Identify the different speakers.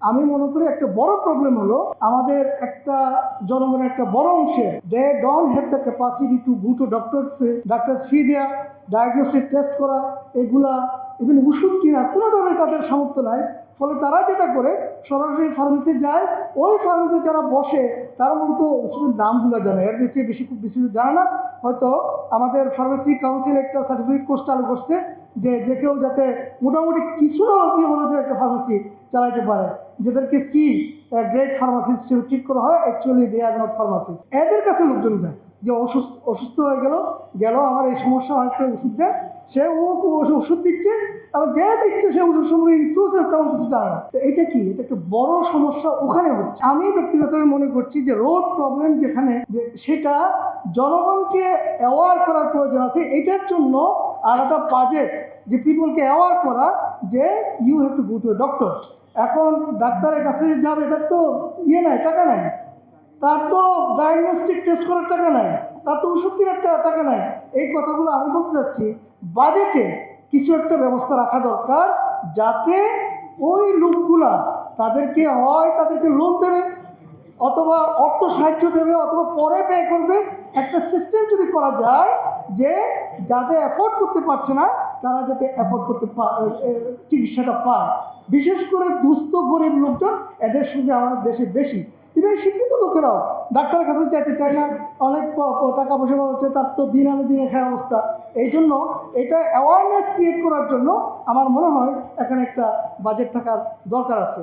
Speaker 1: আমি মনে করি একটা বড় প্রবলেম হলো আমাদের একটা জনগণের একটা বড় অংশের they don't have the capacity to go to doctors fee দেয়া, ডায়াগনোসিস টেস্ট করা, এগুলা ইভেন ওষুধ কিনা কোনোটারই তাদের সামর্থ্য নাই। ফলে তারা যেটা করে সরাসরি ফার্মেসিতে যায়, ওই ফার্মেসিতে যারা বসে তারা মূলত ওষুধের নামগুলো জানে, এর বেশি বেশি খুব বেশি জানে না। হয়তো আমাদের ফার্মেসি কাউন্সিল একটা সার্টিফিকেট কোর্স চালু করছে যে কেউ যাতে মোটামুটি কিছু নলেজ নিয়ে হলো যে একটা ফার্মেসি চালাইতে পারে, যাদেরকে সি গ্রেট ফার্মাসিস্ট হিসেবে ট্রিট করা হয়। Actually they are not pharmacist. এদের কাছে লোকজন যায় যে অসুস্থ হয়ে গেল আমার এই সমস্যা, অনেকটা ওষুধ দেন, সে ওষুধ দিচ্ছে, আবার যে দিচ্ছে সে ওষুধ সম্পর্কে প্রসেস তেমন কিছু জানে না। তো এটা কি, এটা একটা বড় সমস্যা ওখানে হচ্ছে। আমি ব্যক্তিগতভাবে মনে করছি যে রোড প্রবলেম যেখানে, যে সেটা জনগণকে অ্যাওয়ার করার প্রয়োজন আছে। এটার জন্য আলাদা বাজেট, যে পিপলকে অ্যাওয়ার করা যে you have to go to a doctor. এখন ডাক্তারের কাছে যাবে, তার তো নাই, টাকা নাই, তার তো ডায়াগনস্টিক টেস্ট করার টাকা নাই, তার তো ওষুধ কেনার টাকা নাই। এই কথাগুলো আমি বলতে চাচ্ছি, বাজেটে কিছু একটা ব্যবস্থা রাখা দরকার, যাতে ওই লোকগুলা তাদেরকে লোন দেবে, অথবা অর্থ সাহায্য দেবে, অথবা পরে পে করবে। একটা সিস্টেম যদি করা যায় যে যাদের অ্যাফোর্ড করতে পারছে না তারা যাতে অ্যাফোর্ড করতে চিকিৎসাটা পায়। বিশেষ করে দুস্থ গরিব লোকজন, এদের সঙ্গে আমাদের দেশে বেশি। ইভেন শিক্ষিত লোকেরাও ডাক্তারের কাছে চাইতে চায় না, অনেক টাকা পয়সা হচ্ছে, তার তো দিন আনে দিনে খায় অবস্থা। এই জন্য এটা অ্যাওয়ারনেস ক্রিয়েট করার জন্য আমার মনে হয় এখানে একটা বাজেট থাকার দরকার আছে।